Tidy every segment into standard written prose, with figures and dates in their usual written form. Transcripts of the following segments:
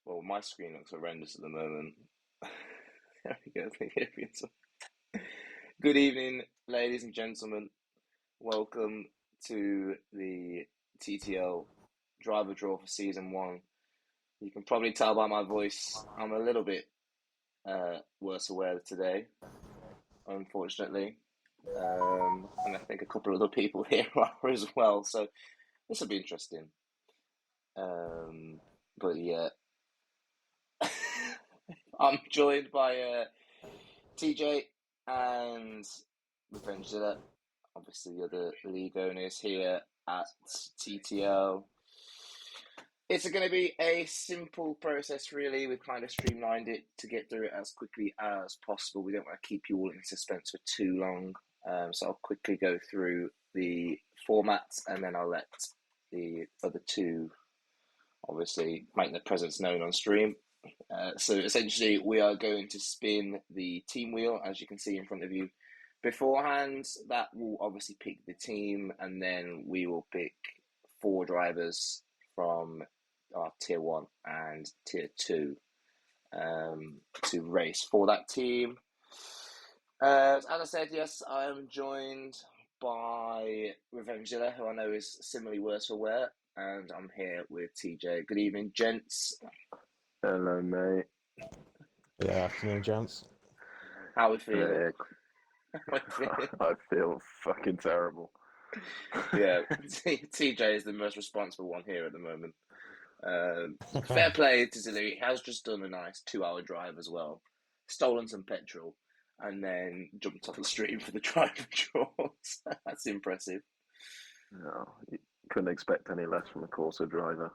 Well, my screen looks horrendous at the moment. There we go. Good evening, ladies and gentlemen. Welcome to the TTL driver draw for season one. You can probably tell by my voice, I'm a little bit worse aware today, unfortunately. And I think a couple of other people here are as well. So this will be interesting. But yeah, I'm joined by TJ and Revengezilla, obviously the other league owners here at TTL. It's going to be a simple process, really. We've kind of streamlined it to get through it as quickly as possible. We don't want to keep you all in suspense for too long. So I'll quickly go through the formats and then I'll let the other two obviously make their presence known on stream. So essentially, we are going to spin the team wheel, as you can see in front of you beforehand. That will obviously pick the team, and then we will pick four drivers from our tier one and tier two to race for that team. As I said, yes, I am joined by Revengezilla, who I know is similarly worse for wear, and I'm here with TJ. Good evening, gents. Hello, mate. Yeah, afternoon, gents. How are we feeling? Yeah, I feel fucking terrible. Yeah, TJ is the most responsible one here at the moment. Fair play to Zilly. He has just done a nice 2 hour drive as well, stolen some petrol, and then jumped off the stream for the driver draws. That's impressive. No, you couldn't expect any less from a Corsa driver.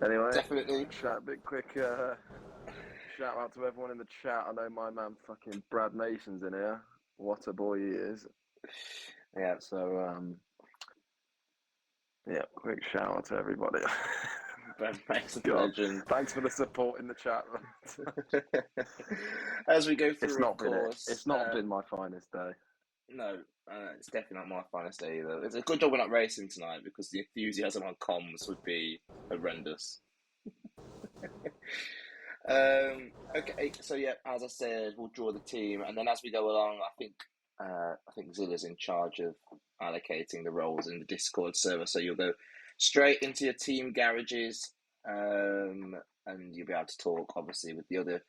Anyway, Definitely. a bit quick shout out to everyone in the chat. I know my man fucking Brad Mason's in here. What a boy he is. Yeah. So, yeah, quick shout out to everybody. Brad Mason, God, legend. thanks for the support in the chat. As we go through, It's not of been course. It's not been my finest day. No, it's definitely not my finest day either. It's a good job we're not racing tonight because the enthusiasm on comms would be horrendous. Okay, so yeah, as I said, we'll draw the team, and then as we go along, I think Zilla's in charge of allocating the roles in the Discord server. So you'll go straight into your team garages, and you'll be able to talk, obviously, with the other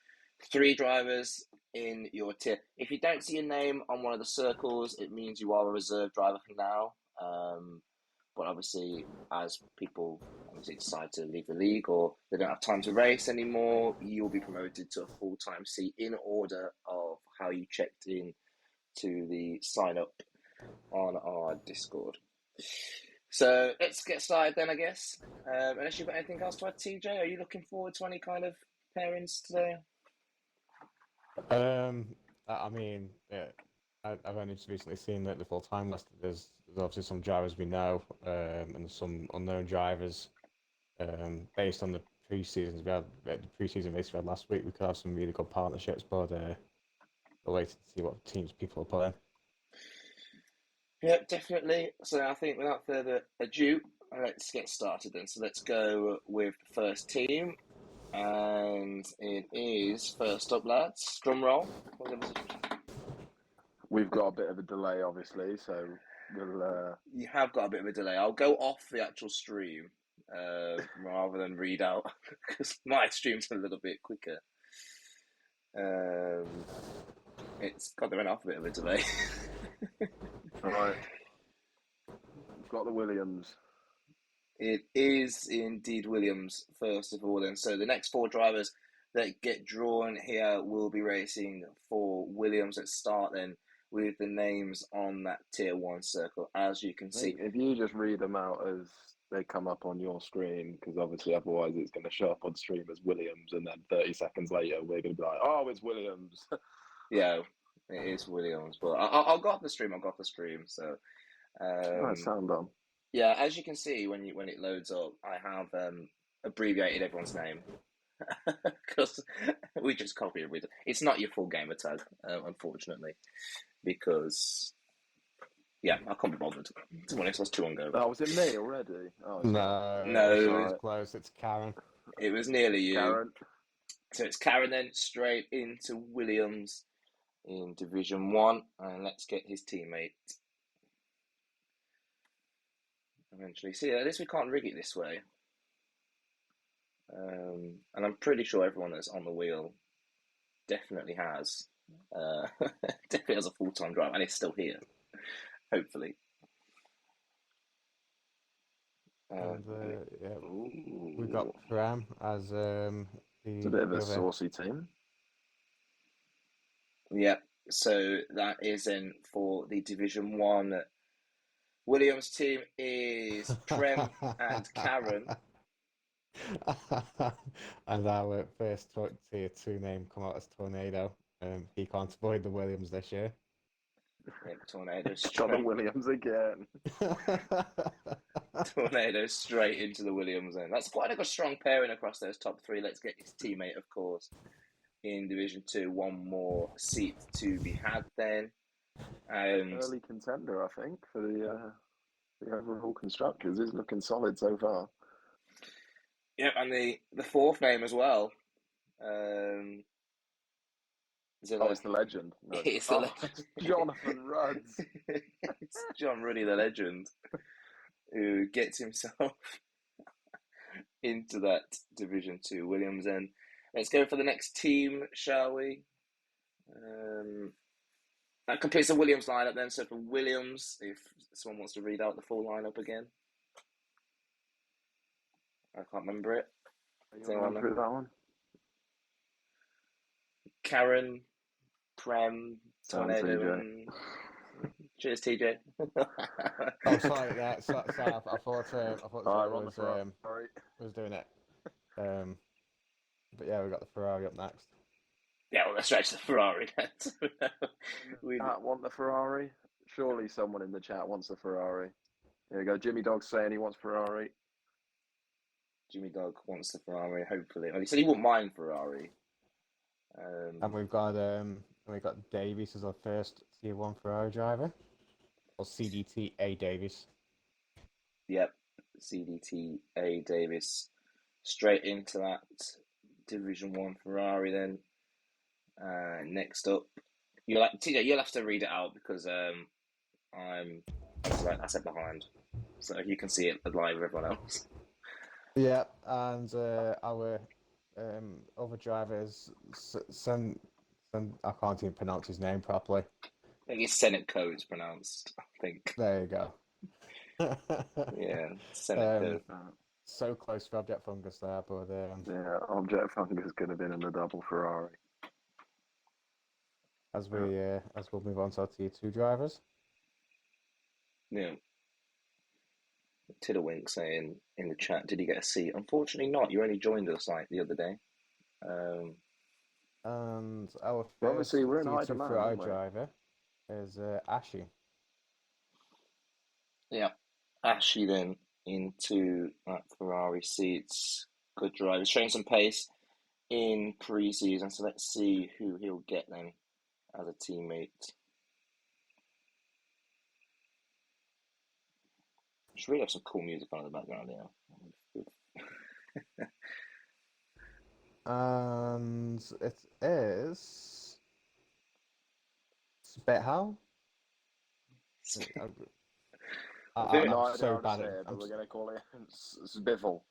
three drivers in your tier. If you don't see your name on one of the circles, it means you are a reserve driver for now. But obviously, as people obviously decide to leave the league or they don't have time to race anymore, you'll be promoted to a full-time seat in order of how you checked in to the sign up on our Discord. So let's get started then, I guess. Unless you've got anything else to add, TJ, are you looking forward to any kind of pairings today? I mean, yeah, I've only just recently seen that the full-time list. There's obviously some drivers we know, and some unknown drivers. Based on the pre-seasons we had, the pre-season race we had last week, we could have some really good partnerships, but we'll wait to see what teams people are putting. Yeah, definitely. So I think without further ado, let's get started then. So let's go with the first team. And it is first up, lads. Drum roll. We've got a bit of a delay, obviously, so we'll. You have got a bit of a delay. I'll go off the actual stream rather than read out because my stream's a little bit quicker. It's got there off a bit of a delay. All right. We've got the Williams. It is indeed Williams, first of all, then. So the next four drivers that get drawn here will be racing for Williams. Let's start then with the names on that tier one circle. As you can see, If you just read them out as they come up on your screen, because obviously otherwise it's going to show up on stream as Williams, and then 30 seconds later we're going to be like, oh, it's Williams. yeah, it is Williams. But I'll go off the stream. I'll go off the stream. So, Right, sound on. yeah, as you can see when it loads up, I have abbreviated everyone's name because we just copy and read it. It's not your full gamer tag, unfortunately, because yeah, I can't be bothered. To be honest, that's too long ago. Oh, was it me already? Oh, No, No. it's close. It's Karen. It was nearly you. Karen. So it's Karen then straight into Williams in Division 1. And let's get his teammate. Eventually. See, at least we can't rig it this way. And I'm pretty sure everyone that's on the wheel definitely has. Definitely has a full-time drive and is still here. Hopefully. And yeah, we've got Prem as It's a bit of a saucy team. Yeah, so that is in for the Division 1. Williams' team is Prem and Karen. And our first tier 2 name come out as Tornado. He can't avoid the Williams this year. Yeah, Tornado John Williams again. Tornado straight into the Williams then. That's quite like a strong pairing across those top 3. Let's get his teammate, of course, in Division 2. One more seat to be had then. Early contender, I think, for the overall constructors. Is looking solid so far. Yep, and the fourth name as well. It's the legend. No. It's the legend. Jonathan Rudds. It's John Ruddy, the legend, who gets himself into that Division 2 Williams. And let's go for the next team, shall we? That completes the Williams lineup then. So for Williams, if someone wants to read out the full lineup again. I can't remember it. You want to run through that one? Karen, Prem, Tornado, and... Cheers, TJ. Oh, sorry, yeah, sorry, I thought was doing it. But yeah, we got the Ferrari up next. Yeah, well, let's stretch the Ferrari. We want the Ferrari. Surely someone in the chat wants the Ferrari. There you go. Jimmy Dog's saying he wants Ferrari. Jimmy Dog wants the Ferrari, hopefully. Well, he said he wouldn't mind Ferrari. And we've got Davies as our first Tier 1 Ferrari driver. Or CDT A Davies. Yep, CDT A Davies. Straight into that Division 1 Ferrari then. Next up, TJ, you'll have to read it out because I'm I said behind. So you can see it live with everyone else. Yeah, and our other drivers, I can't even pronounce his name properly. I think it's Seneco, it's pronounced, I think. There you go. Yeah, Seneco. So close for Object Fungus there, but... yeah, Object Fungus could have been in the double Ferrari. As we'll move on to our Tier 2 drivers. Yeah. Tiddlewink saying in the chat, did he get a seat? Unfortunately not. You only joined us like the other day. And our first obviously we're in Tier high 2 demand, Ferrari driver is Ashi. Yeah. Ashi then into that Ferrari seats. Good driver. He's showing some pace in pre-season, so let's see who he'll get then as a teammate. Should really have some cool music on in the background here. And it is Spethal. I'm so bad at it, but we're going to call it Spiffle.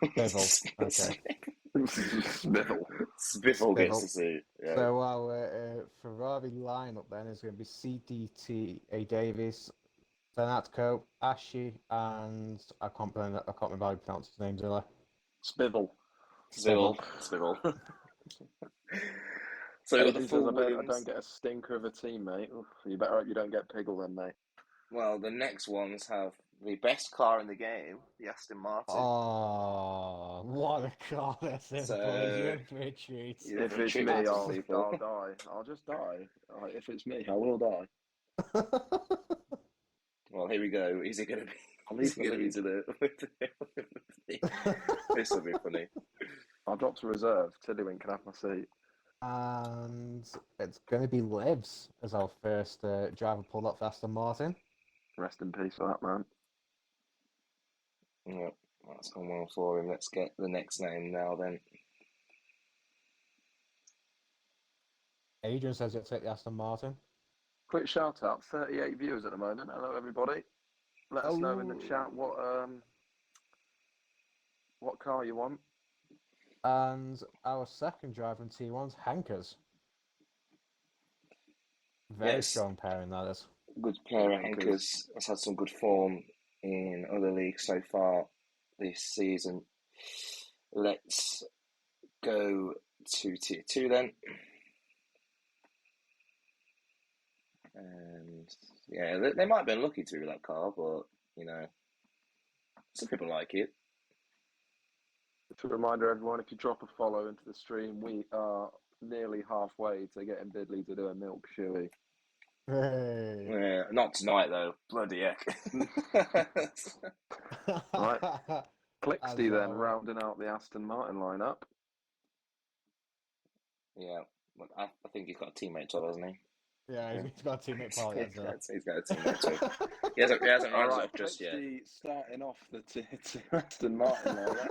Spiffle, okay. Spiffle gets to see. Yeah. So our Ferrari lineup then is going to be CDT A Davies, Zanatko, Ashi, and I can't remember how you pronounce his name, do I? Spiffle. So I don't get a stinker of a team, mate. Oof, you better hope you don't get Piggle then, mate. Well, the next ones have the best car in the game, the Aston Martin. Oh, what a car this is, boys. You're in for a treat. If it's me, I'll die. I'll just die. If it's me, I will die. Well, here we go. Is it going to be? Is it going to be to the? This will be funny. I'll drop to reserve. Tiddlywink can have my seat. And it's going to be Libs as our first driver pulled up for Aston Martin. Rest in peace for that man. Yeah. That's gone well for him. Let's get the next name now then. Adrian says he'll take the Aston Martin. Quick shout out, 38 viewers at the moment. Hello everybody. Let us know in the chat what car you want. And our second driver in T1's Hankers. Very Yes. strong pairing, that is. Good pair of Hankers. Hankers. Has had some good form in other leagues so far this season. Let's go to Tier 2 then. And yeah, they might have been lucky to with that car, but you know, some people like it. Just a reminder, everyone, if you drop a follow into the stream, we are nearly halfway to getting Bidley to do a milk shoey. Hey. Yeah, not tonight though. Bloody heck. Right. Clixty then, well. rounding out the Aston Martin lineup. Yeah, but I think he's got a teammate too, hasn't he? Yeah, he's got a teammate Paul. He's got a teammate too. He hasn't All rounded right, off just yet. Clixty starting off the Aston Martin lineup.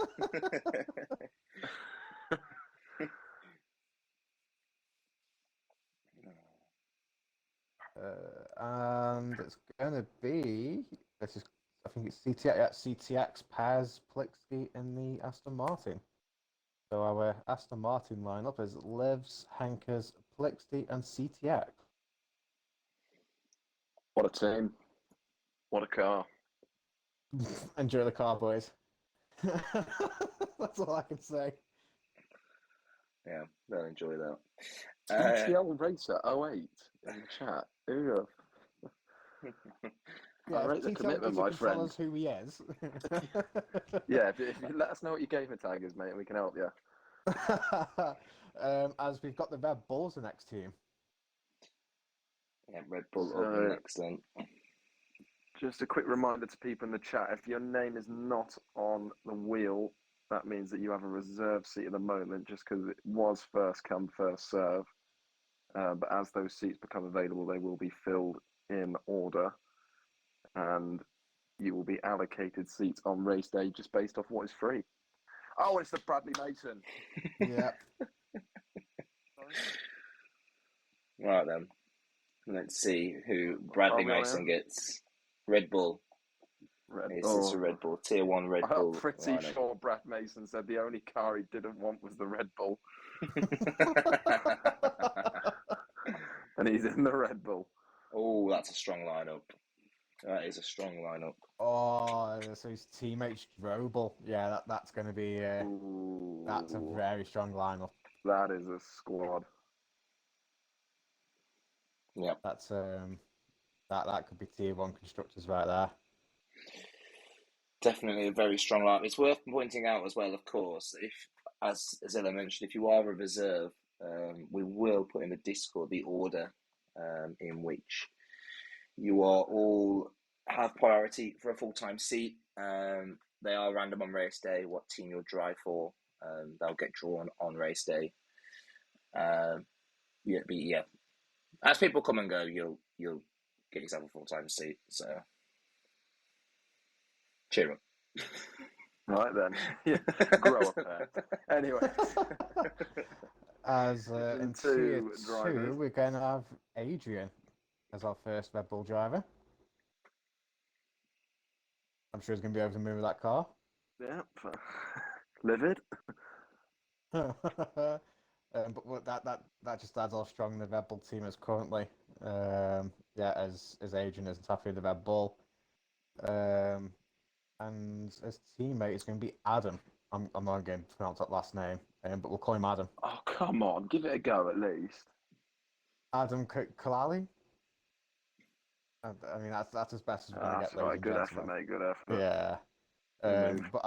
And it's gonna be I think it's CTX Paz Plixty in the Aston Martin. So our Aston Martin lineup is Livs, Hankers, Plixty, and CTX. What a team. What a car. Enjoy the car, boys. That's all I can say. Yeah, they'll enjoy that. TTL Racer 08 in the chat. Ugh. Yeah, I rate the TTL commitment, if you my can friend. Tell us who he is. Yeah, if you let us know what your gamer tag is, mate, and we can help you. As we've got the Red Bulls, the next team. Yeah, Red Bull up next then. Just a quick reminder to people in the chat, if your name is not on the wheel, that means that you have a reserve seat at the moment, just because it was first come, first serve. But as those seats become available, they will be filled in order. And you will be allocated seats on race day just based off what is free. Oh, it's the Bradley Mason. Yeah. Right then. Let's see who Bradley Mason gets. Red Bull. It's a Red Bull. Tier 1 Red Bull. I'm pretty sure Brad Mason said the only car he didn't want was the Red Bull. And he's in the Red Bull. Oh, that's a strong lineup. That is a strong lineup. Oh, so his teammate's Drobel. Yeah, that's going to be. That's a very strong lineup. That is a squad. Yep. That's that could be Tier 1 constructors right there. Definitely a very strong lineup. It's worth pointing out as well, of course, if, as Zilla mentioned, if you are a reserve, we will put in the Discord the order in which you are all have priority for a full-time seat. They are random on race day, what team you'll drive for. They'll get drawn on race day. Yeah. As people come and go, you'll get yourself a full-time seat. So cheer up. Right then. Yeah, grow up there. Anyway. As in Tier 2, we're going to have Adrian as our first Red Bull driver. I'm sure he's going to be over the moon with that car. Yep. Livid. But that just adds how strong the Red Bull team is currently. As Adrian is happy with the Red Bull. And his teammate is going to be Adam. I'm not going to pronounce that last name, but we'll call him Adam. Oh, come on. Give it a go at least. Adam Kalali? I mean, that's as best as we're going to get, ladies and good gentlemen. effort, mate. Good effort. Yeah. But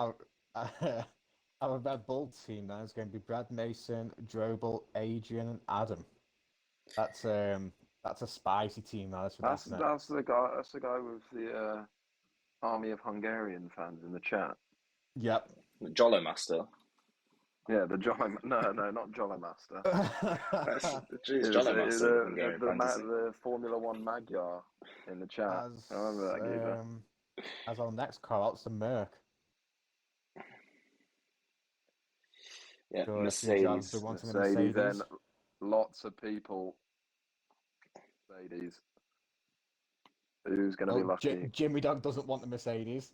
our Red Bull team now is going to be Brad Mason, Drobel, Adrian, and Adam. That's a spicy team now. That's the guy. That's the guy with the army of Hungarian fans in the chat. Yep. The Jollo Master. Yeah, the Jolly. No, not Jolly Master. Jeez, Jolly Master. The Formula One Magyar in the chat. I remember that geezer. As our next car out's the Merc. Yeah, Sure, a few drivers Mercedes. be wanting a Mercedes, then Mercedes. lots of people. Mercedes. Who's going to be Well, lucky? Jimmy Dog doesn't want the Mercedes.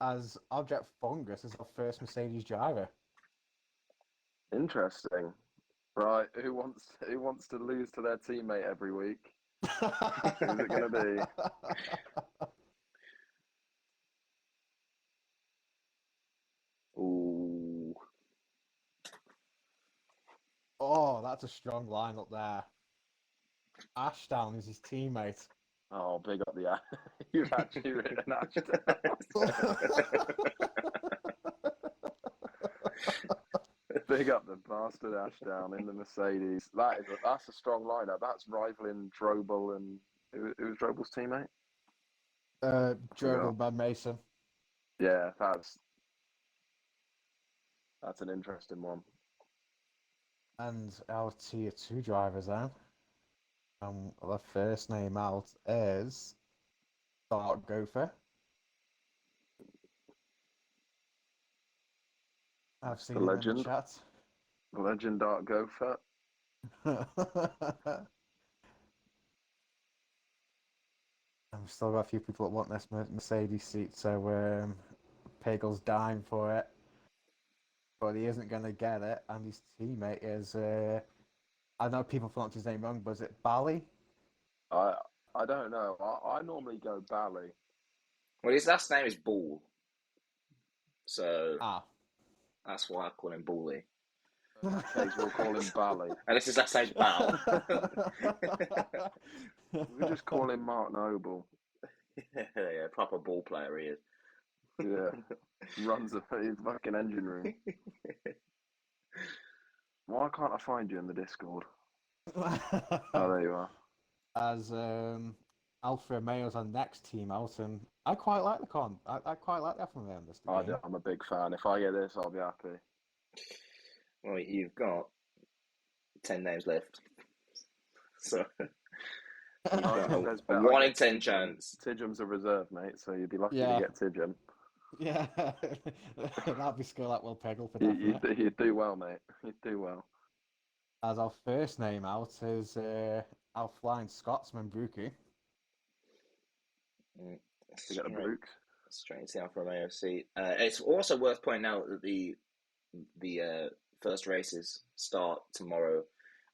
As Object Fungus is our first Mercedes driver. Interesting. Right, who wants to lose to their teammate every week? Who's it going to be? Ooh. Oh, that's a strong line up there. Ashdown is his teammate. Oh, big up the You've actually written Ashton. Big up the bastard Ashdown in the Mercedes. That's a strong lineup. That's rivaling Drobel and who's Drobel's teammate? Dribble by Mason. Yeah, that's an interesting one. And our tier 2 drivers then. The first name out is Dark Gopher. I've seen The him in legend. the chat. The legend Dark Gopher. I've still got a few people that want this Mercedes seat, so Piggle's dying for it. But he isn't going to get it, and his teammate is, I know people pronounce his name wrong, but is it Bally? I don't know. I normally go Bally. Well, his last name is Ball, so Ah. that's why I call him Bully. In that case, we'll call him Bally. And this is last name's Bal. We just call him Mark Noble. Yeah, proper ball player he is. Yeah, runs a fucking engine room. Why can't I find you in the Discord? Oh, there you are. As Alfa Romeo's our next team out, and I quite like the con. I quite like the Alfa Romeo in this game. I'm a big fan. If I get this, I'll be happy. Well, you've got 10 names left. So, you've got a 1 in 10 chance. Tidjum's a reserve, mate, so you'd be lucky Yeah. to get Tidjum. Yeah, that'd be skill that will Peggle for definite. You'd do well, mate. You'd do well. As our first name out is our flying Scotsman Brookie. You got the Brooks. Straight into the Alfa Romeo seat. It's also worth pointing out that the first races start tomorrow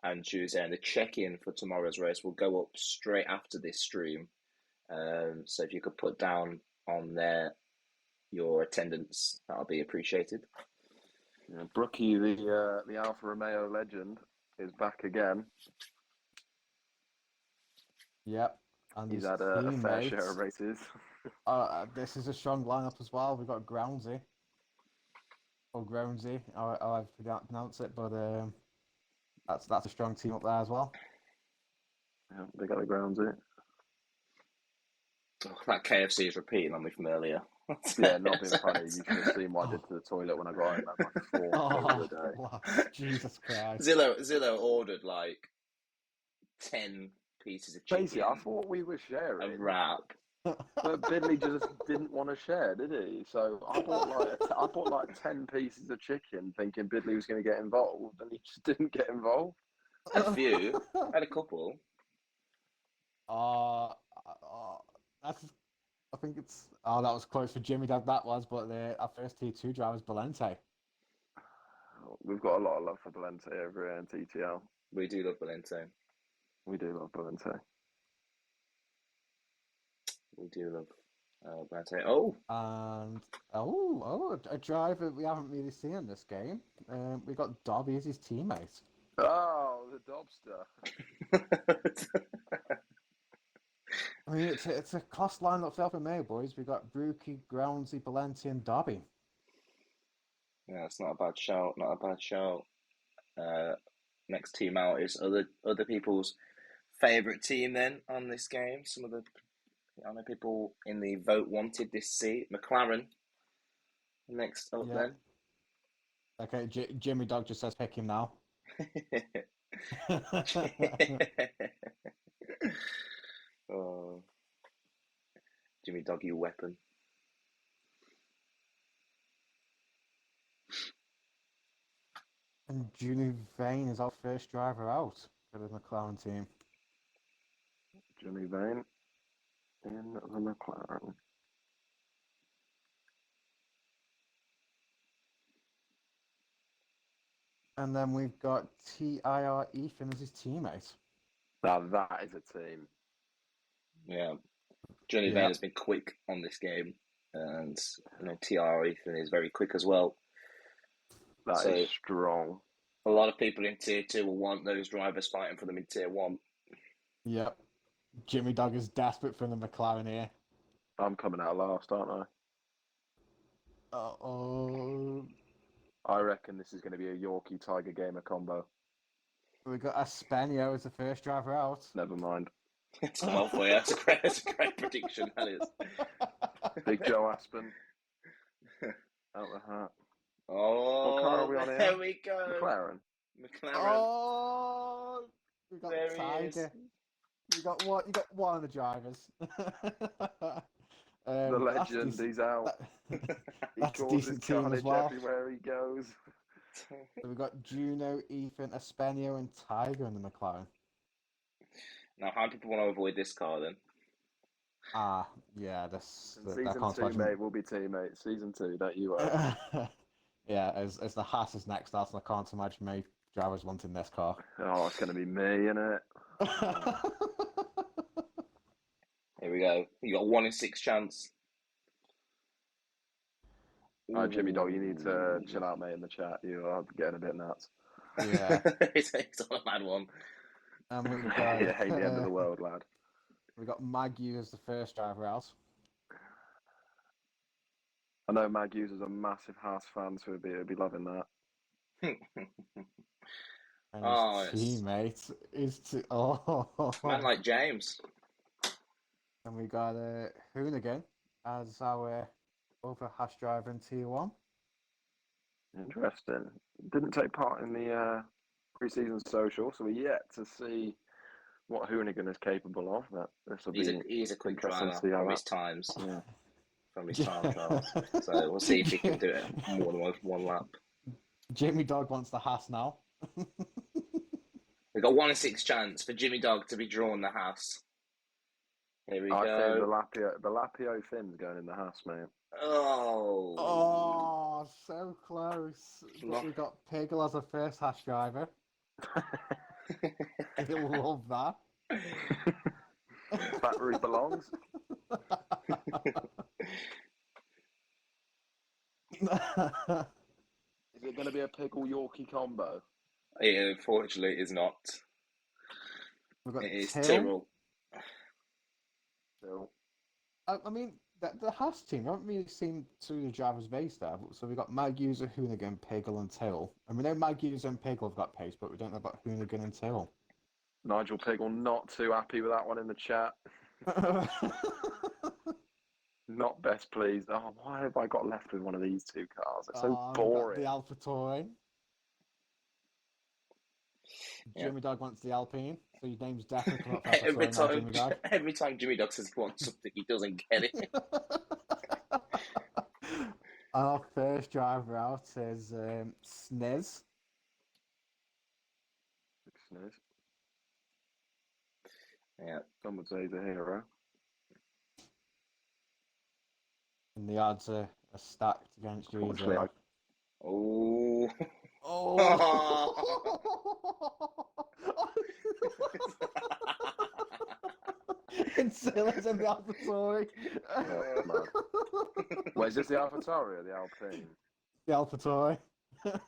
and Tuesday, and the check-in for tomorrow's race will go up straight after this stream. So if you could put down on there your attendance, that'll be appreciated. Yeah, Brookie, the Alfa Romeo legend, is back again. Yep. And He's had a fair share of races. This is a strong lineup as well. We've got Groundsy. Or Groundsy, how I've pronounced it, but that's a strong team up there as well. Yeah, they got the grounds in it. Oh, that KFC is repeating on me from earlier. Yeah, not being funny. You should have seen what I did to the toilet when I got home. I had like 4 over the day. Wow. Jesus Christ. Zillow ordered like 10 pieces of chicken. Basically, I thought we were sharing. A wrap. But Bidley just didn't want to share, did he? So I bought like 10 pieces of chicken, thinking Bidley was going to get involved, and he just didn't get involved. I had a few. I had a couple. I think it's. Oh, that was close for Jimmy. That was, but our first T2 driver is Valente. We've got a lot of love for Valente over here in TTL. We do love Valente. We do love Valente. We do love Valente. Oh! And a driver we haven't really seen in this game. We got Dobby as his teammate. Oh, the Dobster. I mean, it's a cost lineup for Alfa Romeo, boys. We got Brookie, Groundsy, Valente, and Dobby. Yeah, it's not a bad shout. Not a bad shout. Next team out is other people's favourite team then on this game. Some of the other people in the vote wanted this seat. McLaren next up then. Okay, Jimmy Dog just says pick him now. Oh, Jimmy Dog, you weapon. And Julie Vane is our first driver out for the McLaren team. Jimmy Vane in the McLaren. And then we've got TIR Ethan as his teammate. Now that is a team. Yeah. Johnny Vane has been quick on this game, and TR Ethan is very quick as well. That is strong. A lot of people in Tier 2 will want those drivers fighting for them in Tier 1. Yep. Jimmy Dog is desperate for the McLaren here. I'm coming out last, aren't I? Uh-oh. I reckon this is going to be a Yorkie Tiger Gamer combo. We got Aspenio as the first driver out. Never mind. It's come out for you. That's a great prediction, that is. Big Joe Aspen. Out the hat. Oh, what car are we on here? There we go. McLaren. Oh, we got there Tiger. You got one of the drivers. The legend, he's out. He causes carnage everywhere he goes. So we've got Juno, Ethan, Aspenio, and Tiger in the McLaren. Now, how do people want to avoid this car then? Yeah, Season 2, mate, we'll be teammates. Season 2, don't you worry. Yeah, as the Haas is next out, and I can't imagine many drivers wanting this car. Oh, it's going to be me, innit? Here we go. You got 1 in 6 chance. Jimmy Dog, you need to chill out, mate, in the chat. You are getting a bit nuts. Yeah. It's on a mad one. And we've got, yeah, hate the end of the world, lad. We've got Maggie as the first driver out. I know Mag Hughes is a massive Haas fan, so he'll be loving that. And his teammate is man like James. And we got Hoonigan as our other Haas driver in Tier 1. Interesting. Didn't take part in the pre-season social, so we're yet to see what Hoonigan is capable of. But this will he's a quick driver from his times. Yeah. From his time trials. So we'll see if he can do it more than one lap. Jimmy Dog wants the Haas now. We've got 1 in 6 chance for Jimmy Dog to be drawn the Haas. Here we go. I think the Lapio Finn's going in the Haas, mate. Oh, so close. But we've got Piggle as a first Haas driver. He'll love that. Battery belongs. Is it going to be a Pickle Yorkie combo? Unfortunately, it is not. It is Tyrrell. I mean, the Haas team, I haven't really seen 2 of the drivers based there. So we've got Magusa, Hoonigan, Piggle, and Till. And we know Magusa and Piggle have got pace, but we don't know about Hoonigan and Till. Nigel Piggle not too happy with that one in the chat. Not best pleased. Oh, why have I got left with one of these 2 cars? It's so boring. The AlphaTauri. Jimmy Dog wants the Alpine, so your name's definitely come up for every time Jimmy Dog says he wants something, he doesn't get it. Our first driver out is Sniz. Sniz. Yeah. Some would say he's a hero. And the odds are stacked against you. Oh. Insilla's in the AlphaTauri. Wait, is this the AlphaTauri or the Alpine? The AlphaTauri. I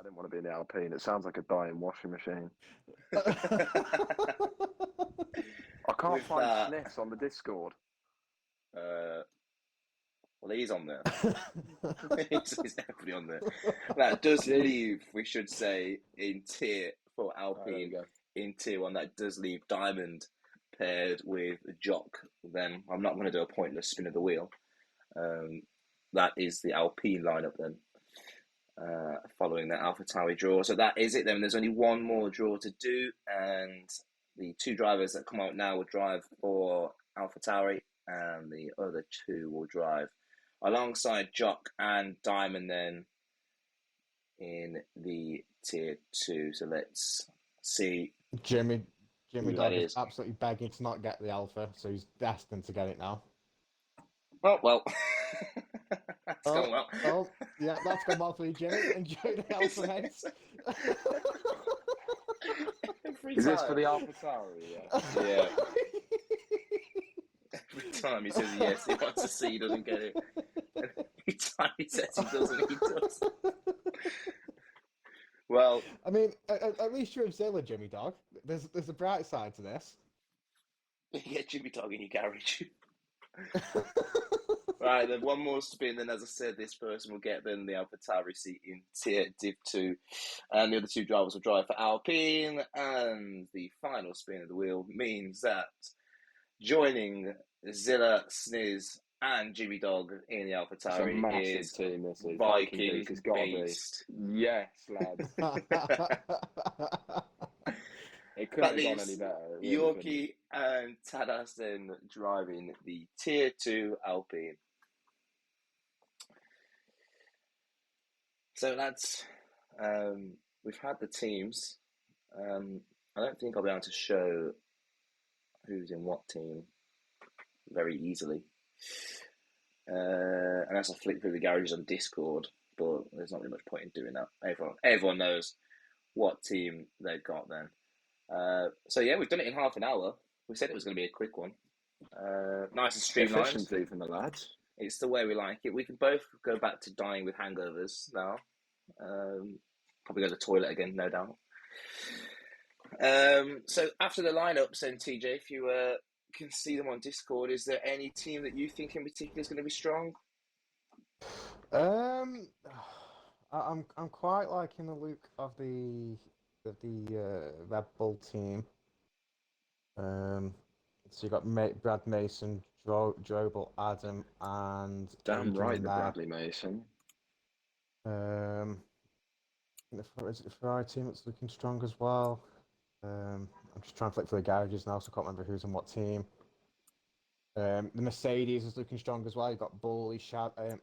didn't want to be in the Alpine. It sounds like a dying washing machine. I can't find Sniffs on the Discord. Well, he's on there. he's definitely on there. That does leave, we should say, in tier for Alpine, in Tier 1, that does leave Diamond paired with Jock. Then I'm not going to do a pointless spin of the wheel. That is the Alpine lineup then, following that AlphaTauri draw. So that is it then. There's only one more draw to do, and the 2 drivers that come out now will drive for AlphaTauri, and the other 2 will drive alongside Jock and Diamond then in the Tier 2. So let's see Jimmy who that Dog is is. absolutely begging to not get the Alpha, so he's destined to get it now. Oh, well. That's gone well. Oh, yeah, that's gone well for you, Jimmy. Enjoy the Alpha, mate. Every Is this for time. the AlphaTauri? Yeah. Yeah. Every time he says yes, he wants to see he doesn't get it. And every time he says he doesn't, he does. Well, I mean, at least you're in Zilla, Jimmy Dog. There's a bright side to this. you get Jimmy Dog in your garage. Right, then one more spin, then as I said, this person will get then the AlphaTauri seat in Tier Div 2, and the other two drivers will drive for Alpine, and the final spin of the wheel means that joining Zilla, Sniz, and Jimmy Dog in the It's a AlphaTauri massive is team, this is. Viking Beast has got to be. Beast. Yes, lads. It couldn't That have gone leaves any better. It really couldn't. Yorkie and Tadas then driving the Tier 2 Alpine. So lads, we've had the teams. I don't think I'll be able to show who's in what team very easily. Unless I flick through the garages on Discord, but there's not really much point in doing that. Everyone knows what team they've got then. So yeah, we've done it in half an hour. We said it was going to be a quick one. Nice and streamlined. Efficiency from the lads. It's the way we like it. We can both go back to dying with hangovers now. Probably go to the toilet again, no doubt. So after the lineups, then TJ, if you can see them on Discord, is there any team that you think in particular is going to be strong? I'm quite liking the look of the Red Bull team. So you got Brad Mason, Jobel, Adam, and Damn Adrian right, the there. Bradley Mason. Is it the Ferrari team that's looking strong as well? I'm just trying to flick through the garages now, so I can't remember who's on what team. The Mercedes is looking strong as well. You've got Bully,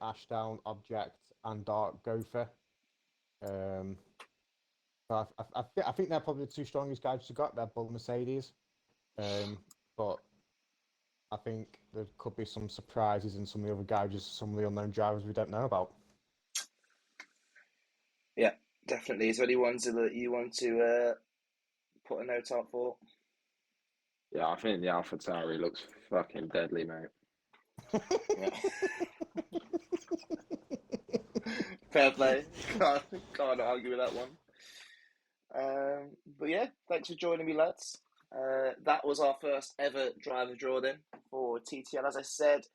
Ashdown, Object, and Dark Gopher. So I think they're probably the two strongest guys you've got. They're Bull and Mercedes. But I think there could be some surprises in some of the other garages, some of the unknown drivers we don't know about. Yeah, definitely. Is there any ones that you want to put a note out for? Yeah, I think the AlphaTauri looks fucking deadly, mate. Yeah. Fair play. Can't argue with that one. But yeah, thanks for joining me, lads. That was our first ever driver draw then for TTL. As I said,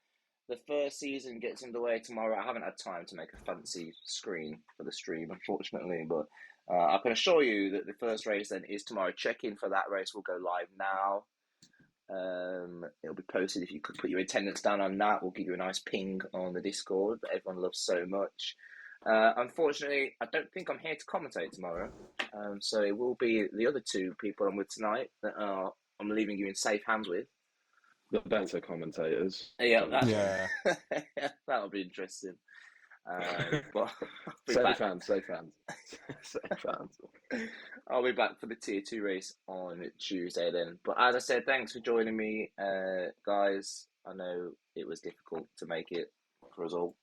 the first season gets underway tomorrow. I haven't had time to make a fancy screen for the stream, unfortunately, but I can assure you that the first race then is tomorrow. Check-in for that race will go live now. It'll be posted. If you could put your attendance down on that, we'll give you a nice ping on the Discord that everyone loves so much. Unfortunately, I don't think I'm here to commentate tomorrow, so it will be the other two people I'm with tonight that I'm leaving you in safe hands with. The better commentators. Yeah, that'll be interesting. But Safe hands. Safe hands. I'll be back for the Tier 2 race on Tuesday then. But as I said, thanks for joining me, guys. I know it was difficult to make it for us all.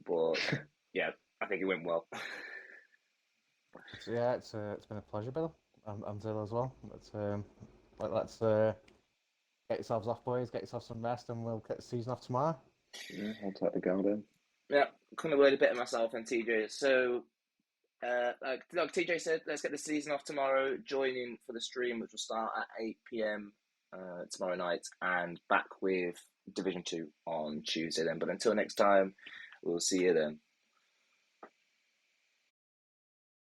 But yeah, I think it went well. So yeah, it's been a pleasure, Bill, and Zilla as well. Let's get yourselves off, boys. Get yourself some rest, and we'll get the season off tomorrow. Yeah, I'll take the garden. Yeah, couldn't have worded better myself and TJ. So, like TJ said, let's get the season off tomorrow. Join in for the stream, which will start at 8 p.m. Tomorrow night, and back with Division 2 on Tuesday then. But until next time, we'll see you then.